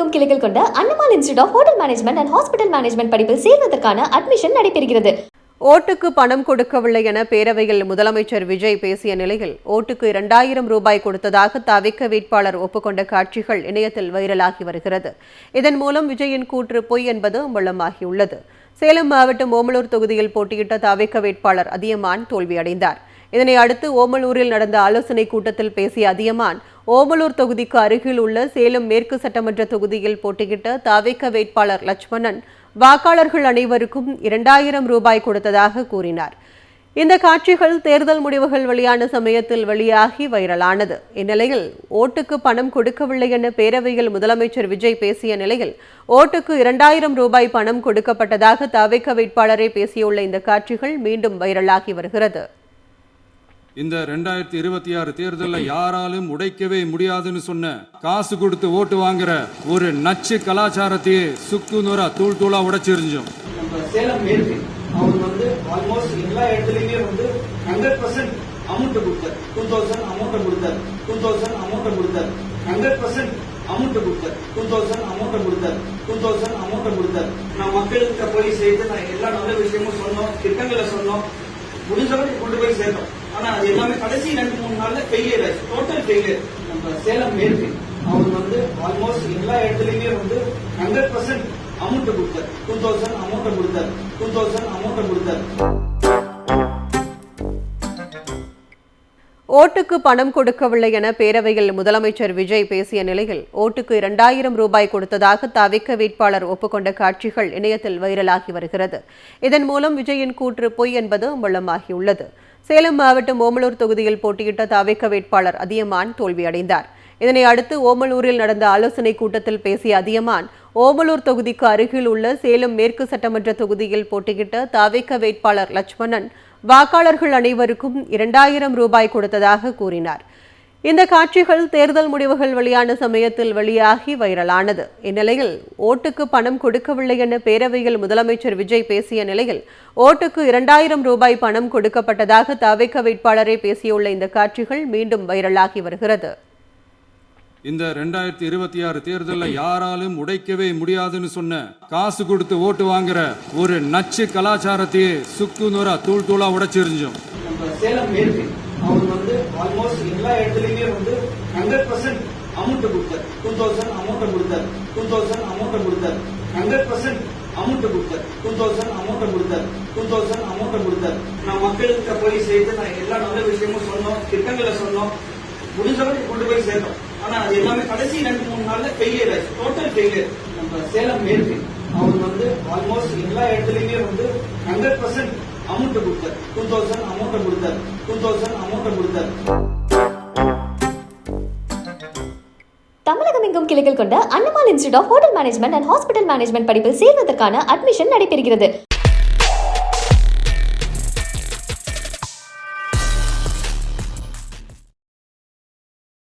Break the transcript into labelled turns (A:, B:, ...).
A: தமிழகமெங்கும் கிளைகள் கொண்ட Annamal institute of hotel management and hospital management படிப்பில் சேர்வதற்கான அட்மிஷன் நடைபெறுகிறது.
B: ஓட்டுக்கு பணம் கொடுக்கவில்லை என பேரவையில் முதலமைச்சர் விஜய் பேசிய நிலையில் ஓட்டுக்கு 2000 ரூபாய் கொடுத்ததாக தவிக வேட்பாளர் ஒப்புக்கொண்ட காட்சிகள் இணையத்தில் வைரலாகி வருகிறது. இதன் மூலம் விஜயின் கூற்று பொய் என்பது அம்பலமாகியுள்ளது. சேலம் மாவட்டம் ஓமலூர் தொகுதியில் போட்டியிட்ட தவிக வேட்பாளர் அதியமான் தோல்வியடைந்தார். இதனை அடுத்து ஓமலூரில் நடந்த ஆலோசனை கூட்டத்தில் பேசிய அதியமான், ஓமலூர் தொகுதிக்கு அருகில் உள்ள சேலம் மேற்கு சட்டமன்ற தொகுதியில் போட்டியிட்ட தவிக வேட்பாளர் லட்சுமணன் வாக்காளர்கள் அனைவருக்கும் 2000 ரூபாய் கொடுத்ததாக கூறினார். இந்த காட்சிகள் தேர்தல் முடிவுகள் வெளியான சமயத்தில் வெளியாகி வைரலானது. இந்நிலையில் ஓட்டுக்கு பணம் கொடுக்கவில்லை என பேரவையில் முதலமைச்சர் விஜய் பேசிய நிலையில் ஓட்டுக்கு 2000 ரூபாய் பணம் கொடுக்கப்பட்டதாக தவிக வேட்பாளரே பேசியுள்ள இந்த காட்சிகள் மீண்டும் வைரலாகி வருகிறது.
C: இந்த 2026 தேர்தலில் யாராலும் உடைக்கவே முடியாதுன்னு சொன்ன காசு கொடுத்து ஓட்டு வாங்குற ஒரு நச்சு கலாச்சாரத்தையே சுக்குநூறா தூள் தூளா உடைச்சிருந்தோம்.
D: சேலம் மேற்கு அவர் ஆல்மோஸ்ட் எல்லா இடத்துலயுமே 100% அமௌண்ட் கொடுத்தார். 2000 அமௌண்ட் கொடுத்தார். 2000 அமௌண்ட் கொடுத்தார். 100% அமௌண்ட் கொடுத்தார். 2000 அமௌண்ட் கொடுத்தார். 2000 அமௌண்ட் கொடுத்தார். நான் மக்களுக்கு போய் சேர்த்து நான் எல்லா நல்ல விஷயமும் சொன்னோம், திட்டங்களை சொன்னோம், முடிஞ்சவரை கொண்டு போய் சேர்த்தோம். ஆனா அது எல்லாமே கடைசி 2-3 நாள்ல ஃபெயிலியர் ஆயிடுச்சு. Total failure. நம்ம சேலம் மேற்கு அவர் ஆல்மோஸ்ட் எல்லா இடத்துலயுமே 100% அமௌண்ட் கொடுத்தார். 2000 அமௌண்ட் கொடுத்தார். 2000 அமௌண்ட் கொடுத்தார்.
B: ஓட்டுக்கு பணம் கொடுக்கவில்லை என பேரவையில் முதலமைச்சர் விஜய் பேசிய நிலையில் ஓட்டுக்கு 2000 ரூபாய் கொடுத்ததாக தவிக வேட்பாளர் ஒப்புக்கொண்ட காட்சிகள் இணையத்தில் வைரலாகி வருகிறது. இதன் மூலம் விஜயின் கூற்று பொய் என்பது அம்பலமாகியுள்ளது. சேலம் மாவட்டம் ஓமலூர் தொகுதியில் போட்டியிட்ட தவிக வேட்பாளர் அதியமான் தோல்வியடைந்தார். இதனை அடுத்து ஓமலூரில் நடந்த ஆலோசனை கூட்டத்தில் பேசிய அதியமான், ஓமலூர் தொகுதிக்கு அருகில் உள்ள சேலம் மேற்கு சட்டமன்ற தொகுதியில் போட்டியிட்ட தவிக வேட்பாளர் லட்சுமணன் வாக்காளர்கள் அனைவருக்கும் 2000 ரூபாய் கொடுத்ததாக கூறினார். இந்த காட்சிகள் தேர்தல் முடிவுகள் வெளியான சமயத்தில் வெளியாகி வைரலானது. இந்நிலையில் ஓட்டுக்கு பணம் கொடுக்கவில்லை என பேரவையில் முதலமைச்சர் விஜய் பேசிய நிலையில் ஓட்டுக்கு 2000 ரூபாய் பணம் கொடுக்கப்பட்டதாக தவிக வேட்பாளரே பேசியுள்ள இந்த காட்சிகள் மீண்டும் வைரலாகி வருகிறது.
C: இந்த 2026 தேர்தலில் யாராலும் உடைக்கவே முடியாதுன்னு சொன்ன காசு கொடுத்து ஓட்டு வாங்குற ஒரு நச்சு கலாச்சாரத்தையே சுக்குநூறா தூள் தூளா உடைச்சிருந்தோம்.
D: சேலம் மேற்கு அவர் ஆல்மோஸ்ட் எல்லா இடத்துலயுமே 100% அமௌண்ட் கொடுத்தார். 2000 அமௌண்ட் கொடுத்தார். 2000 அமௌண்ட் கொடுத்தார். 100% அமௌண்ட் கொடுத்தார். 2000 அமௌண்ட் கொடுத்தார். 2000 அமௌண்ட் கொடுத்தார். நான் மக்களுக்கு போய் சேர்த்து நான் எல்லா நல்ல விஷயமும் சொன்னோம், திட்டங்களை சொன்னோம், முடிஞ்சவரை கொண்டு போய் சேர்த்தோம். ஆனா அது எல்லாமே கடைசி 2-3 நாள்ல ஃபெயிலியர் ஆயிடுச்சு. Total failure. நம்ம சேலம் மேற்கு அவர் ஆல்மோஸ்ட் எல்லா இடத்துலயுமே 100% அமௌண்ட் கொடுத்தார். 2000 அமௌண்ட் கொடுத்தார். 2000 அமௌண்ட் கொடுத்தார்.
A: தமிழகமெங்கும் கிளைகள் கொண்ட Annamal institute of hotel management and hospital management படிப்பில் சேர்வதற்கான அட்மிஷன் நடைபெறுகிறது.